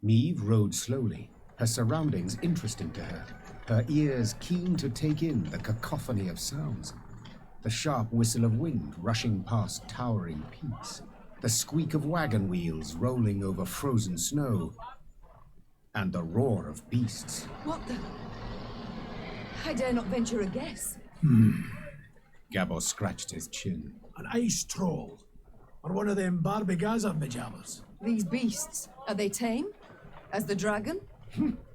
Meve rode slowly, her surroundings interesting to her, her ears keen to take in the cacophony of sounds. The sharp whistle of wind rushing past towering peaks, the squeak of wagon wheels rolling over frozen snow, and the roar of beasts. What the? I dare not venture a guess. Gabor scratched his chin. An ice troll, or one of them Barbie Gaza myjabbers. These beasts, are they tame? As the dragon?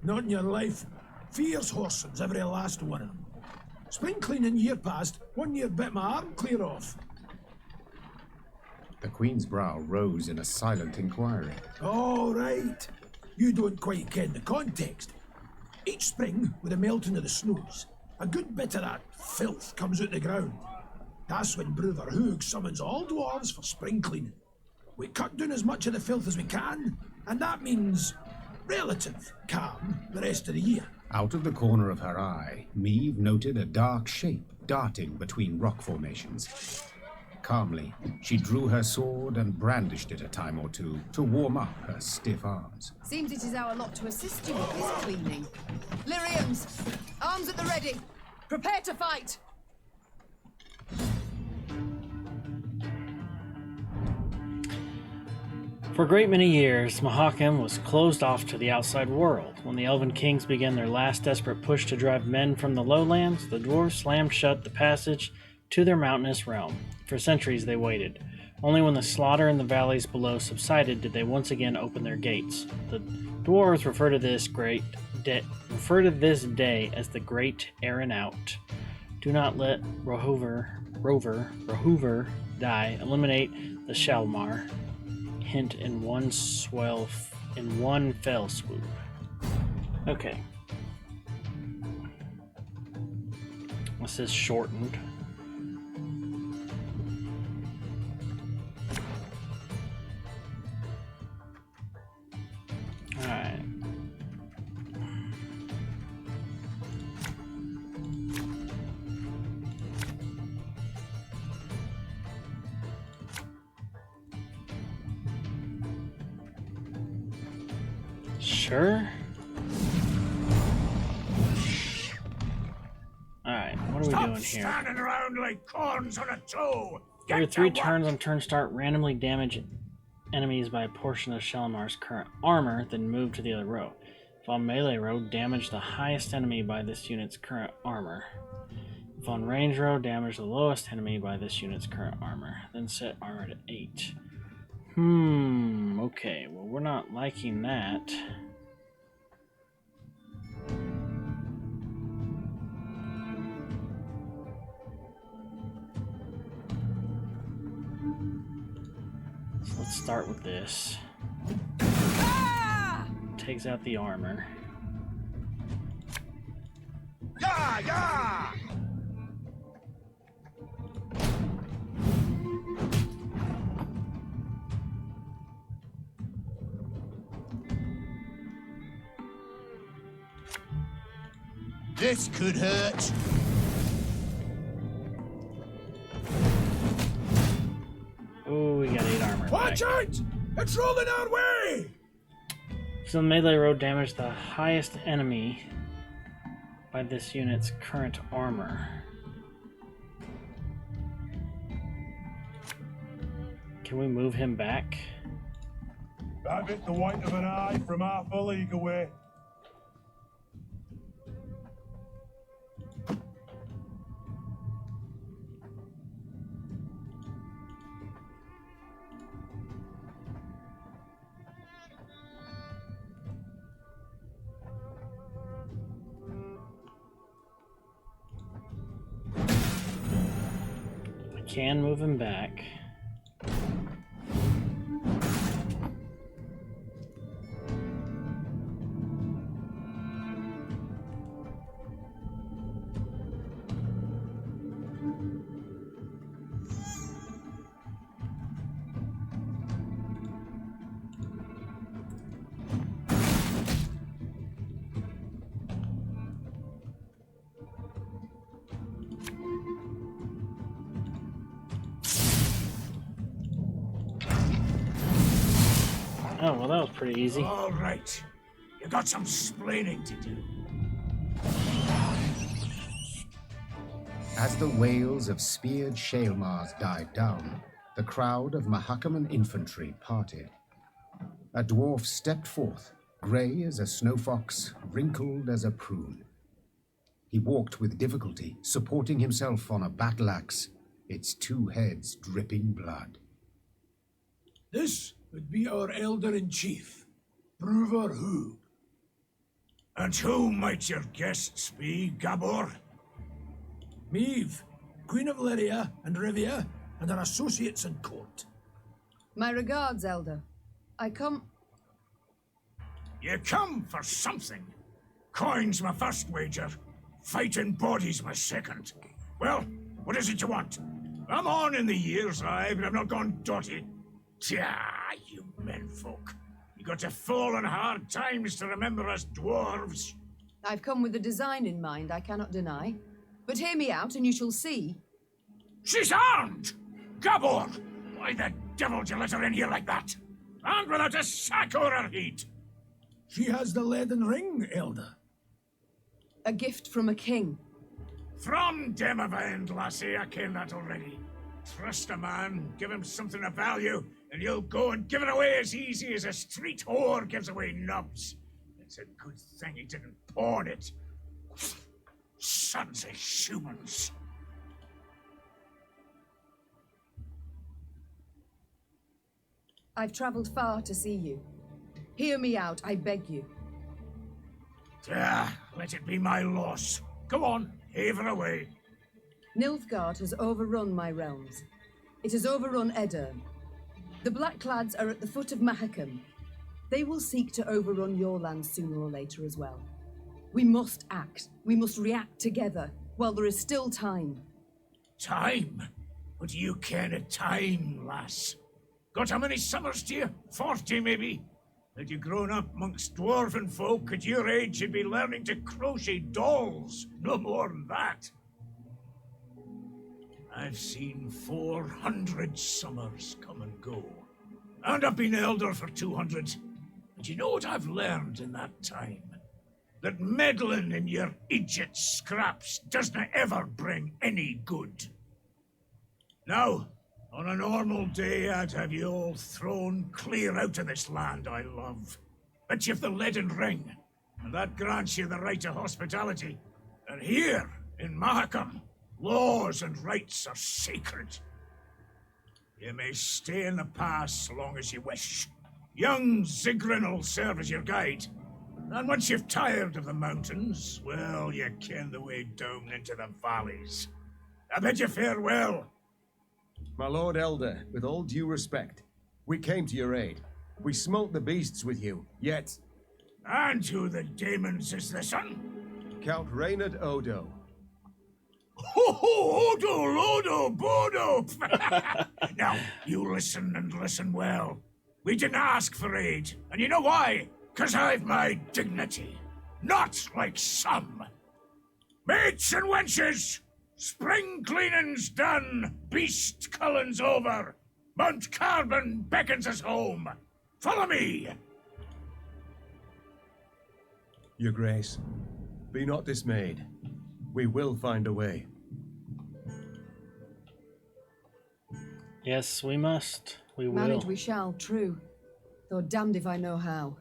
Not in your life. Fierce horsens, every last one of them. Spring cleaning year past, 1 year bit my arm clear off. The Queen's brow rose in a silent inquiry. All right. You don't quite ken the context. Each spring, with the melting of the snows, a good bit of that filth comes out the ground. That's when Brother Hoog summons all dwarves for spring cleaning. We cut down as much of the filth as we can, and that means relative calm the rest of the year. Out of the corner of her eye, Meve noted a dark shape darting between rock formations. Calmly, she drew her sword and brandished it a time or two to warm up her stiff arms. Seems it is our lot to assist you with this cleaning. Lyrians, arms at the ready. Prepare to fight! For a great many years, Mahakam was closed off to the outside world. When the Elven Kings began their last desperate push to drive men from the lowlands, the dwarves slammed shut the passage to their mountainous realm. For centuries they waited. Only when the slaughter in the valleys below subsided did they once again open their gates. The dwarves refer to this day as the Great Aaron Out. Do not let Rohover die. Eliminate the Shalmar. Hint in one fell swoop. Okay. This is shortened. Alright. Sure. Alright, what are we doing here? Standing around like corns on a toe. Every 3 turns on turn start, randomly damage enemies by a portion of Shalamar's current armor, then move to the other row. If on melee row, damage the highest enemy by this unit's current armor. If on range row, damage the lowest enemy by this unit's current armor. Then set armor to 8. Okay, well we're not liking that. So let's start with this. Takes out the armor. Yeah! This could hurt. Oh, we got 8 armor. Watch out! It's rolling our way! So melee row damage the highest enemy by this unit's current armor. Can we move him back? That bit the white of an eye from half a league away. Can move him back. well, that was pretty easy. All right. You got some splaining to do. As the wails of speared Shaelmars died down, the crowd of Mahakaman infantry parted. A dwarf stepped forth, grey as a snow fox, wrinkled as a prune. He walked with difficulty, supporting himself on a battle axe, its two heads dripping blood. This would be our elder-in-chief, Brother Who. And who might your guests be, Gabor? Maeve, Queen of Lyria and Rivia, and her associates in court. My regards, Elder. I come... You come for something. Coin's my first wager. Fighting bodies my second. Well, what is it you want? I'm on in the years, aye, but I've not gone dotty. Tja, you menfolk. You got to fall on hard times to remember us dwarves. I've come with a design in mind, I cannot deny. But hear me out and you shall see. She's armed! Gabor! Why the devil did you let her in here like that? And without a sack or her heat? She has the leaden ring, Elder. A gift from a king. From Demavend, lassie, I ken that already. Trust a man, give him something of value, and you'll go and give it away as easy as a street whore gives away nubs. It's a good thing he didn't pawn it. Sons of humans. I've travelled far to see you. Hear me out, I beg you. Let it be my loss. Go on, haver away. Nilfgaard has overrun my realms. It has overrun Edirn. The Blackclads are at the foot of Mahakam. They will seek to overrun your land sooner or later as well. We must act. We must react together while there is still time. Time? What do you ken of time, lass? Got how many summers to you? 40, maybe? Had you grown up amongst dwarven folk at your age, you'd be learning to crochet dolls. No more than that. I've seen 400 summers come and go. And I've been elder for 200. And you know what I've learned in that time? That meddling in your idiot scraps doesn't ever bring any good. Now, on a normal day, I'd have you all thrown clear out of this land I love. But you've the leaden ring, and that grants you the right of hospitality. And here, in Mahakam, laws and rights are sacred. You may stay in the pass so long as you wish. Young Zigrin will serve as your guide. And once you've tired of the mountains, well, you ken the way down into the valleys. I bid you farewell. My Lord Elder, with all due respect, we came to your aid. We smote the beasts with you, yet... And who the demons is this one? Count Reynard Odo. Ho ho, Odo, Lodo, Bodo! Now, you listen and listen well. We didn't ask for aid, and you know why? 'Cause I've my dignity. Not like some. Mates and wenches! Spring cleaning's done, beast culling's over. Mount Carbon beckons us home. Follow me! Your Grace, be not dismayed. We will find a way. Yes, we must. We will. Manage we shall, true. Though damned if I know how.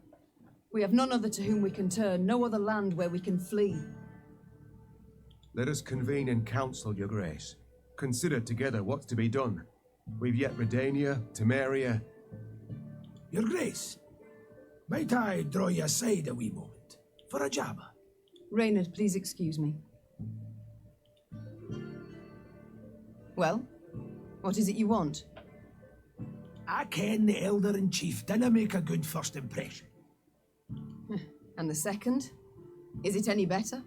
We have none other to whom we can turn, no other land where we can flee. Let us convene in council, Your Grace. Consider together what's to be done. We've yet Redania, Temeria. Your Grace, might I draw you aside a wee moment for a jabber? Reynard, please excuse me. Well, what is it you want? I ken the Elder-in-Chief dinna make a good first impression. And the second? Is it any better?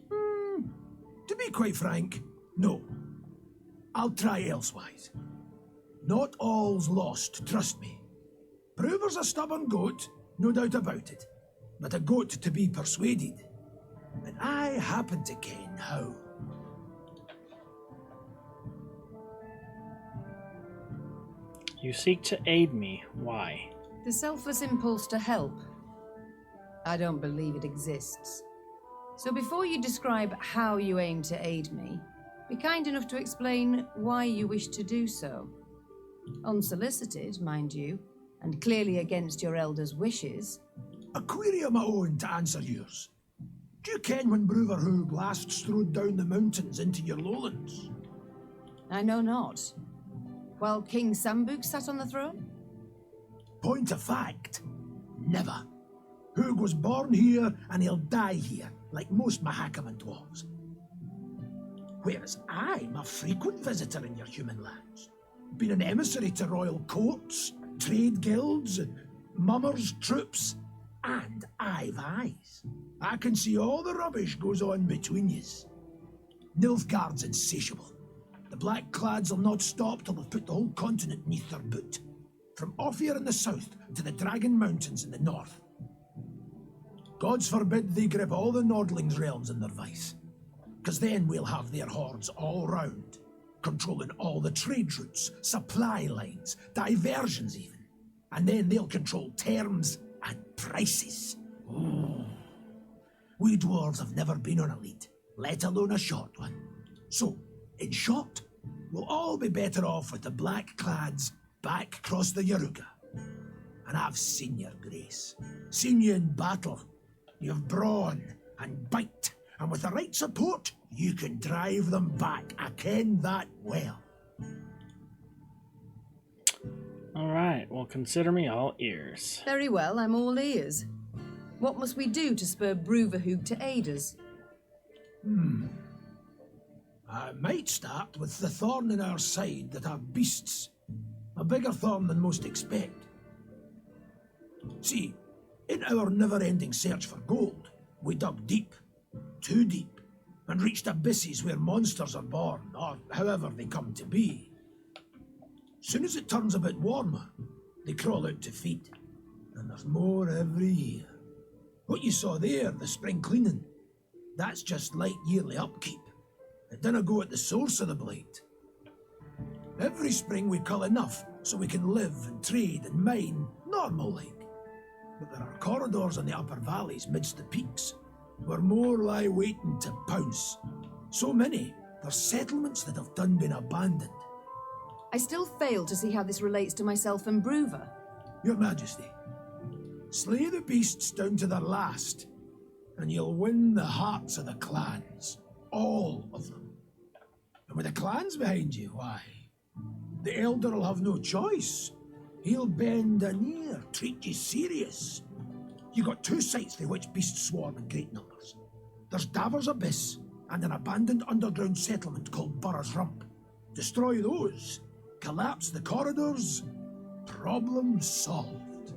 To be quite frank, no. I'll try elsewise. Not all's lost, trust me. Prover's a stubborn goat, no doubt about it. But a goat to be persuaded. And I happen to ken how. You seek to aid me. Why? The selfless impulse to help. I don't believe it exists. So before you describe how you aim to aid me, be kind enough to explain why you wish to do so. Unsolicited, mind you, and clearly against your elder's wishes. A query of my own to answer yours. Do you ken when Bruverhoog last strode down the mountains into your lowlands? I know not. While King Sambuk sat on the throne? Point of fact, never. Hoog was born here and he'll die here, like most Mahakaman dwarves. Whereas I'm a frequent visitor in your human lands. Been an emissary to royal courts, trade guilds, mummers, troops, and I've eyes. I can see all the rubbish goes on between yous. Nilfgaard's insatiable. The Blackclads will not stop till they've put the whole continent neath their boot. From Ophir in the south to the Dragon Mountains in the north. Gods forbid they grip all the Nordlings' realms in their vice. Because then we'll have their hordes all round, controlling all the trade routes, supply lines, diversions even. And then they'll control terms and prices. Ooh. We dwarves have never been on a lead, let alone a short one. So, in short, we'll all be better off with the Blackclads back across the Yaruga. And I've seen your grace. Seen you in battle. You've brawn and bite, and with the right support, you can drive them back. I ken that well. All right, well, consider me all ears. Very well, I'm all ears. What must we do to spur Bruverhoog to aid us? I might start with the thorn in our side that are beasts. A bigger thorn than most expect. See, in our never-ending search for gold, we dug deep, too deep, and reached abysses where monsters are born, or however they come to be. Soon as it turns a bit warmer, they crawl out to feed, and there's more every year. What you saw there, the spring cleaning, that's just light yearly upkeep. It dinna go at the source of the blight. Every spring we cull enough so we can live and trade and mine normal-like. But there are corridors in the upper valleys midst the peaks, where more lie waiting to pounce. So many, there's settlements that have done been abandoned. I still fail to see how this relates to myself and Bruver. Your Majesty, slay the beasts down to their last, and you'll win the hearts of the clans. All of them. And with the clans behind you, why, the Elder will have no choice. He'll bend an ear, treat you serious. You got two sites through which beasts swarm in great numbers. There's Davor's Abyss and an abandoned underground settlement called Burr's Rump. Destroy those, collapse the corridors, problem solved.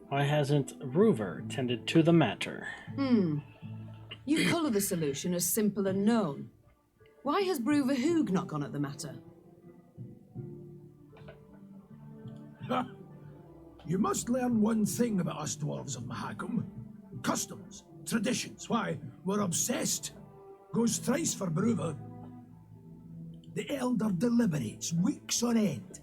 Why hasn't Bruver tended to the matter? You colour the solution as simple and known. Why has Bruverhoog not gone at the matter? You must learn one thing about us dwarves of Mahakam. Customs, traditions, why, we're obsessed. Goes thrice for Bruver. The Elder deliberates weeks on end.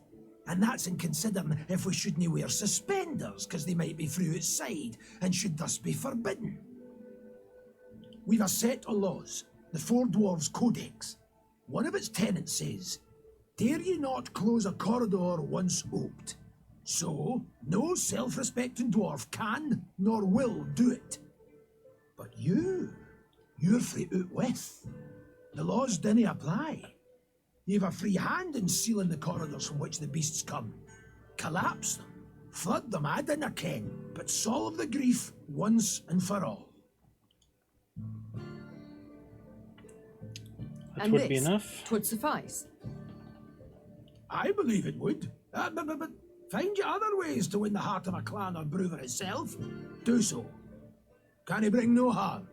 And that's in considering if we shouldn't wear suspenders, because they might be through outside, and should thus be forbidden. We've a set of laws, the Four Dwarves Codex. One of its tenets says, dare ye not close a corridor once oped. So, no self-respecting dwarf can nor will do it. But you're free out with. The laws dinna apply. You've a free hand in sealing the corridors from which the beasts come. Collapse them, flood them, I dinna ken, but solve the grief once and for all. That And would be this enough. would suffice. I believe it would. But find you other ways to win the heart of a clan or Bruver itself. Do so. Can he bring no harm?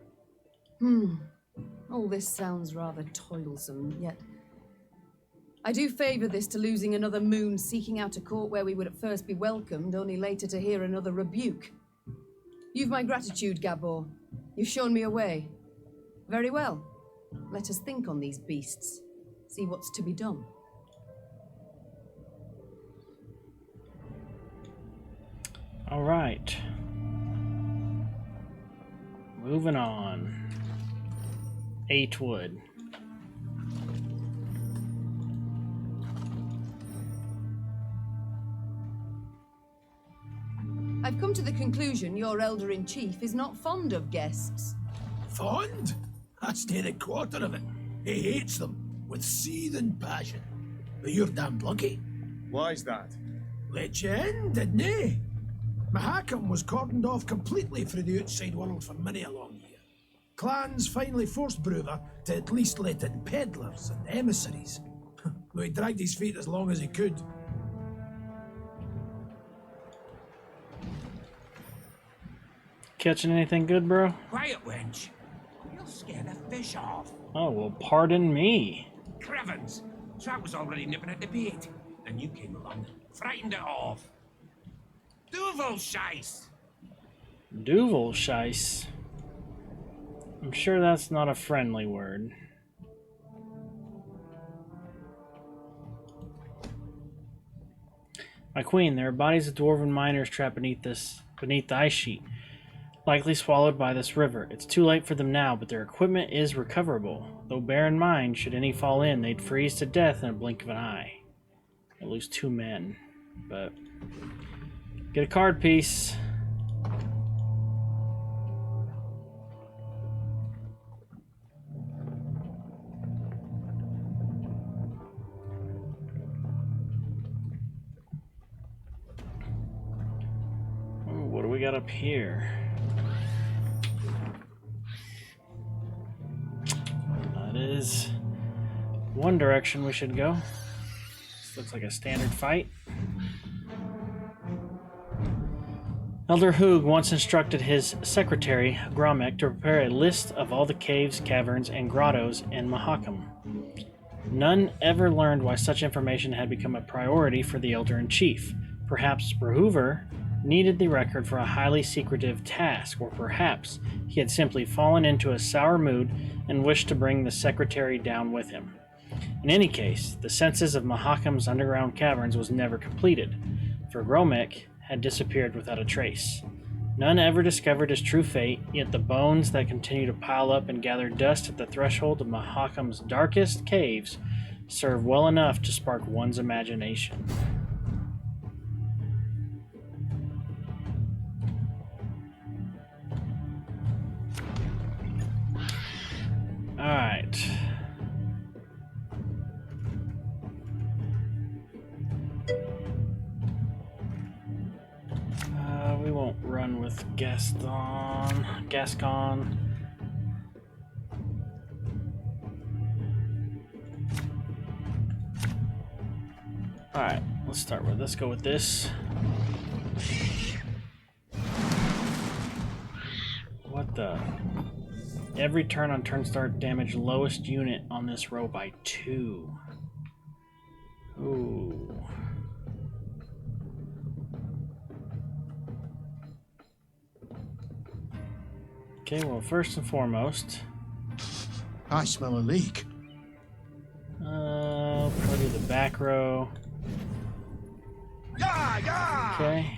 All this sounds rather toilsome, yet I do favour this to losing another moon seeking out a court where we would at first be welcomed, only later to hear another rebuke. You've my gratitude, Gabor. You've shown me a way. Very well. Let us think on these beasts. See what's to be done. All right. Moving on. 8 wood. I've come to the conclusion your elder-in-chief is not fond of guests. Fond? That's near the quarter of it. He hates them with seething passion. But you're damned lucky. Why's that? Let you in, didn't he? Mahakam was cordoned off completely through the outside world for many a long year. Clans finally forced Brewer to at least let in peddlers and emissaries. Though he dragged his feet as long as he could. Catching anything good, bro? Quiet, wench. You'll scare the fish off. Oh, well, pardon me. Crevens, Trout was already nipping at the bait. Then you came along, frightened it off. Duvel shice! Duvel Scheiss. I'm sure that's not a friendly word. My queen, there are bodies of dwarven miners trapped beneath the ice sheet, likely swallowed by this river. It's too late for them now, but their equipment is recoverable. Though bear in mind, should any fall in, they'd freeze to death in a blink of an eye. At lose 2 men, but get a card piece. Ooh, what do we got up here? That is one direction we should go. This looks like a standard fight. Elder Hoog once instructed his secretary, Gromek, to prepare a list of all the caves, caverns, and grottos in Mahakam. None ever learned why such information had become a priority for the Elder-in-Chief. Perhaps Brehoover needed the record for a highly secretive task, or perhaps he had simply fallen into a sour mood and wished to bring the secretary down with him. In any case, the census of Mahakam's underground caverns was never completed, for Gromek had disappeared without a trace. None ever discovered his true fate, yet the bones that continue to pile up and gather dust at the threshold of Mahakam's darkest caves serve well enough to spark one's imagination. Alright. We won't run with Gascon. Alright, let's go with this. What the? Every turn on turn start damage lowest unit on this row by 2. Ooh. Okay, well, first and foremost, I smell a leak. probably the back row. Yeah! Okay.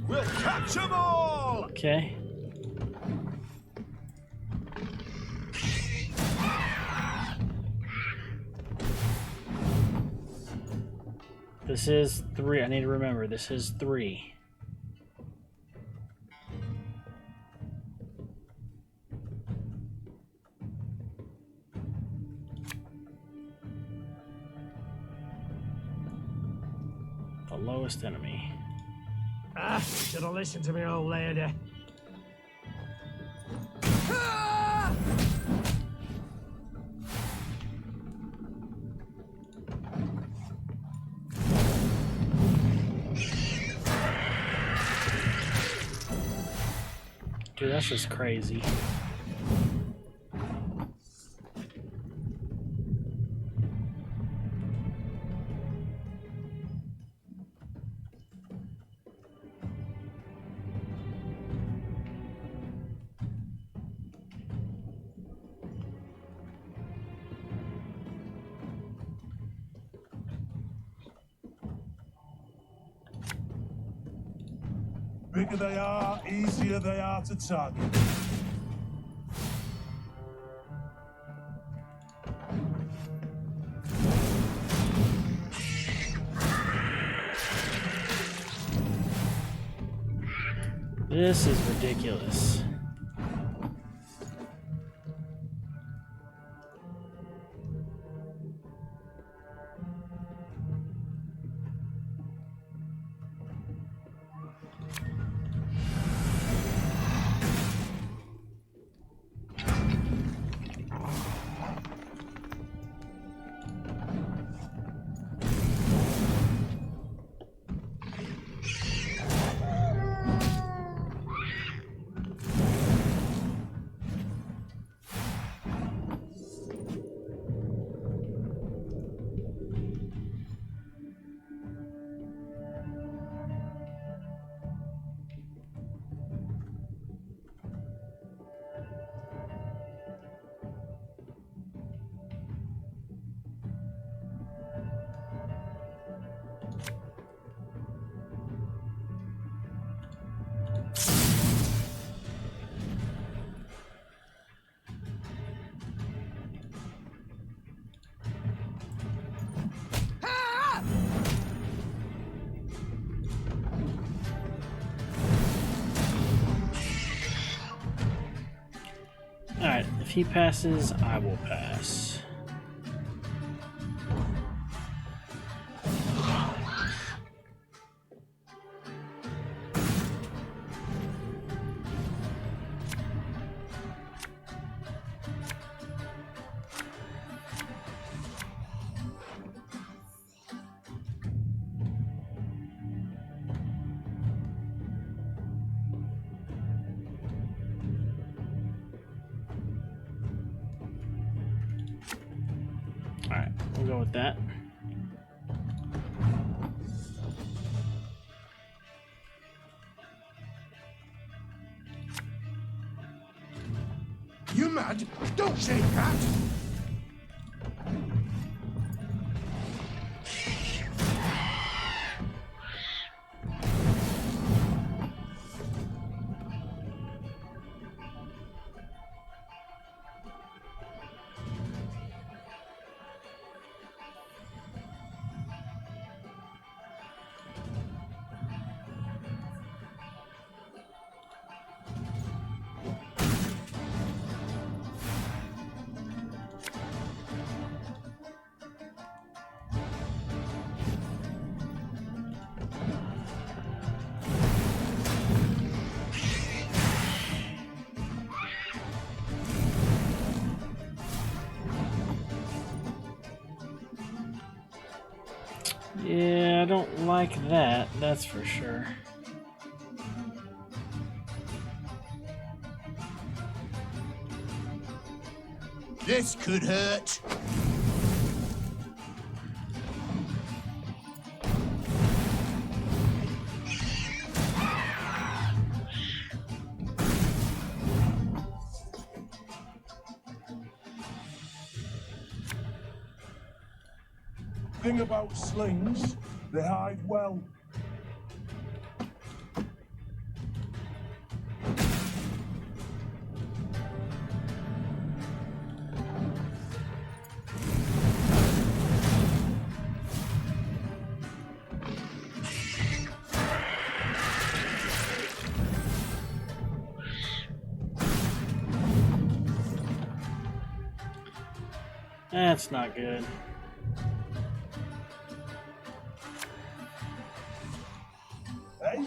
We'll catch 'em all! Okay. This is 3. I need to remember, this is 3. The lowest enemy. Should have listened to me, old lady. Dude, that's just crazy. Bigger they are, easier they are to target. This is ridiculous. Alright, if he passes, I will pass. Alright, we'll go with that. You mad? Don't shake that! Yeah, I don't like that, that's for sure. This could hurt. Thing about slings, they hide well. That's not good. Hey?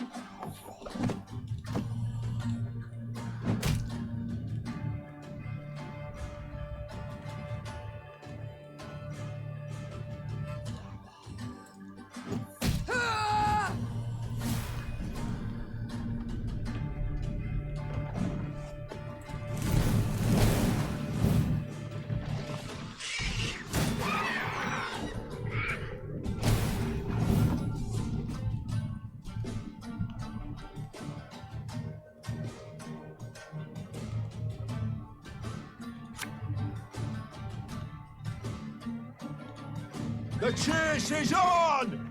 The chase is on!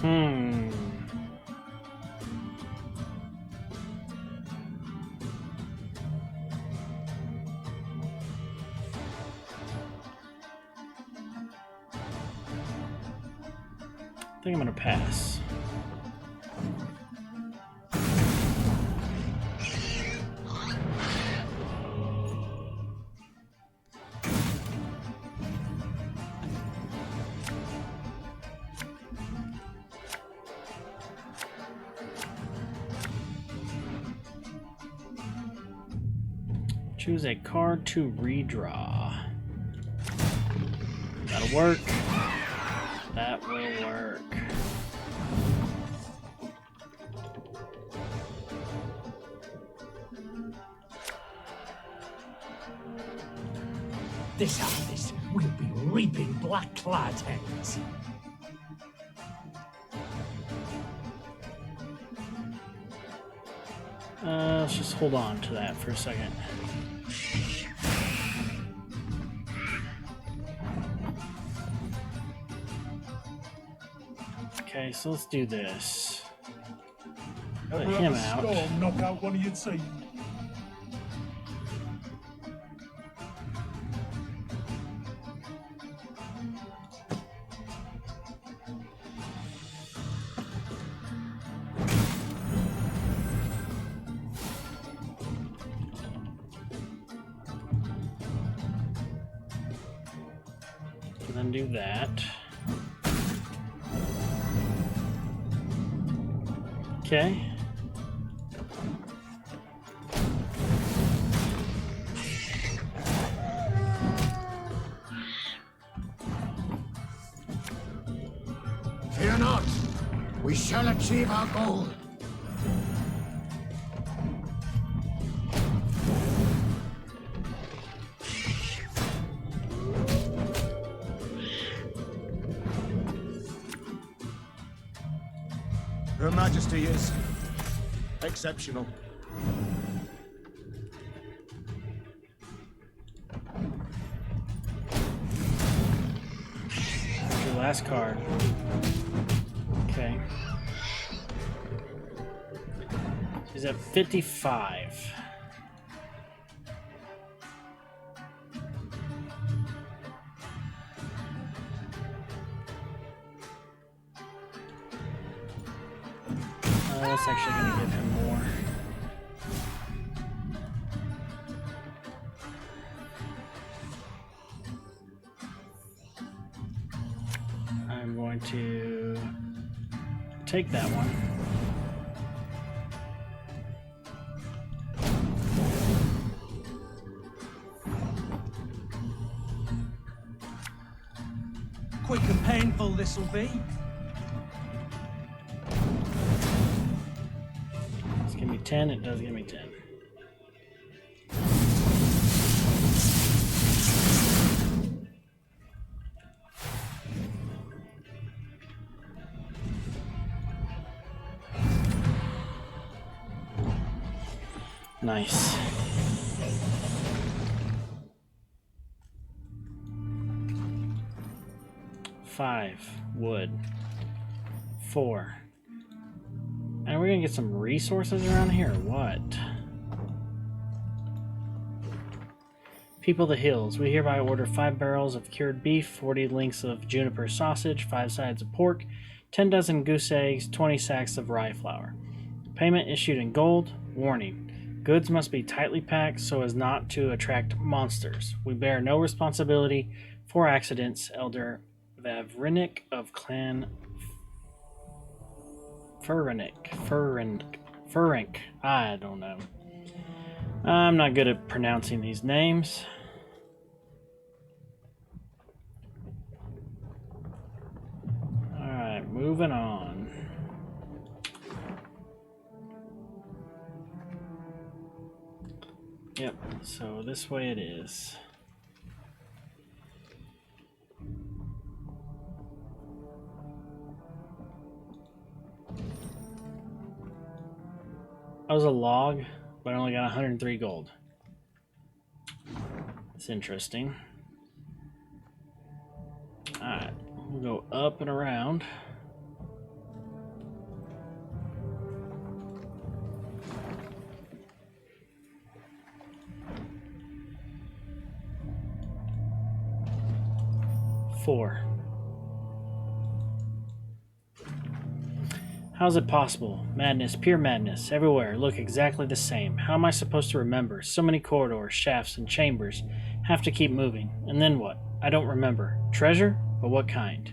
I think I'm gonna pass. Choose a card to redraw. That'll work. That will work. This harvest will be reaping black-clad heads. Let's just hold on to that for a second. Okay, so let's do this. Put Ever him have a out. storm knock out one of your team? And then do that. Okay. Fear not. We shall achieve our goal. Her Majesty is exceptional. That's your last card. Okay. She's at 55. That's actually going to give him more. I'm going to take that one. Quick and painful this'll be. It's give me 10. It does give me 10. Nice. Five wood. 4. And we're gonna get some resources around here, or what? People of the Hills, we hereby order 5 barrels of cured beef, 40 links of juniper sausage, 5 sides of pork, 10 dozen goose eggs, 20 sacks of rye flour. Payment issued in gold. Warning. Goods must be tightly packed so as not to attract monsters. We bear no responsibility for accidents. Elder Vavrinik of Clan Furink. I don't know. I'm not good at pronouncing these names. Alright, moving on. Yep, so this way it is. That was a log, but I only got 103 gold. That's interesting. Alright, we'll go up and around. How's it possible? Madness, pure madness. Everywhere look exactly the same. How am I supposed to remember? So many corridors, shafts, and chambers. Have to keep moving. And then what? I don't remember. Treasure? But what kind?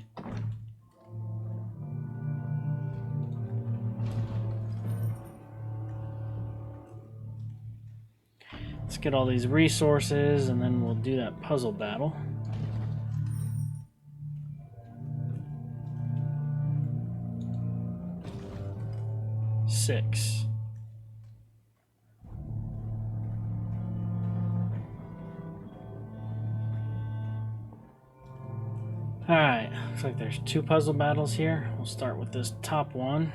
Let's get all these resources, and then we'll do that puzzle battle. Six. Alright, looks like there's 2 puzzle battles here. We'll start with this top one.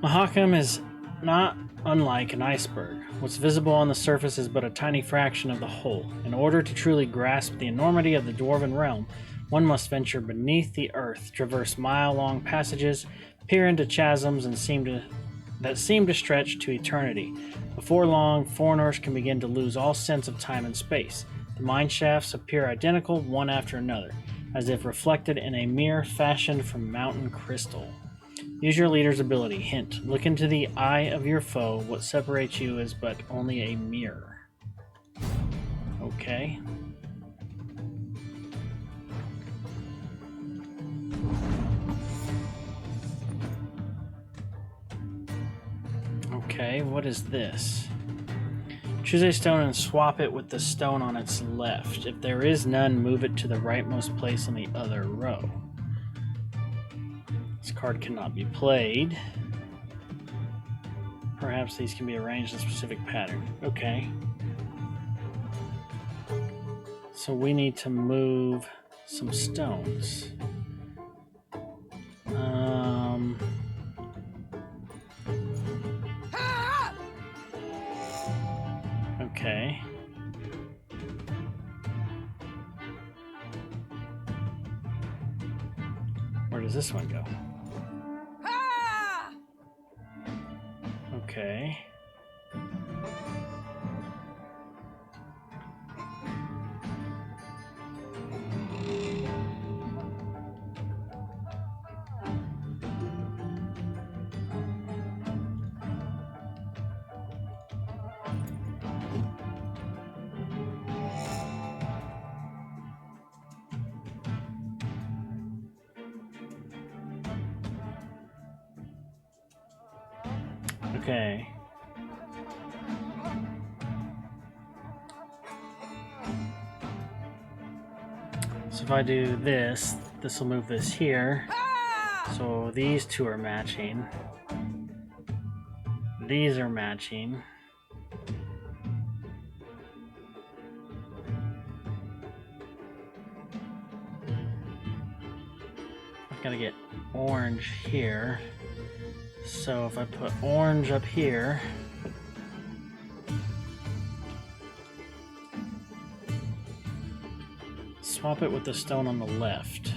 Mahakam is not unlike an iceberg. What's visible on the surface is but a tiny fraction of the whole. In order to truly grasp the enormity of the Dwarven realm, one must venture beneath the earth, traverse mile-long passages, peer into chasms that seem to stretch to eternity. Before long, foreigners can begin to lose all sense of time and space. The mine shafts appear identical one after another, as if reflected in a mirror fashioned from mountain crystal. Use your leader's ability. Hint: look into the eye of your foe. What separates you is but only a mirror. Okay. Okay, what is this? Choose a stone and swap it with the stone on its left. If there is none, move it to the rightmost place on the other row. This card cannot be played. Perhaps these can be arranged in a specific pattern. Okay. So we need to move some stones. Okay. Where does this one go? Okay. Okay. So if I do this, this will move this here. So these two are matching. These are matching. I've got to get orange here. So if I put orange up here, swap it with the stone on the left.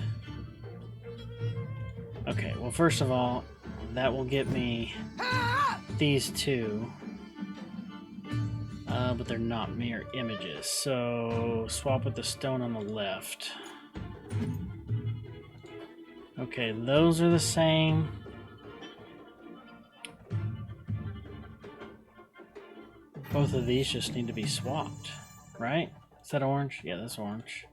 Okay, well first of all, that will get me these two, but they're not mirror images. So swap with the stone on the left. Okay, those are the same. Both of these just need to be swapped, right? Is that orange? Yeah, that's orange.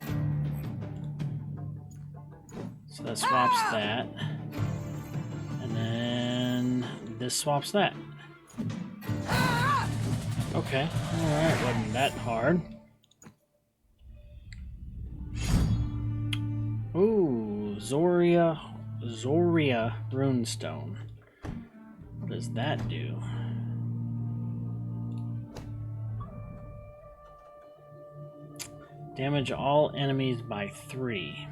So that swaps that. And then this swaps that. Okay, alright, wasn't that hard. Ooh, Zoria Runestone. What does that do? Damage all enemies by 3.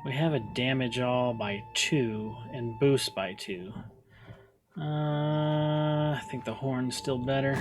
We have a damage all by 2 and boost by 2. I think the horn's still better.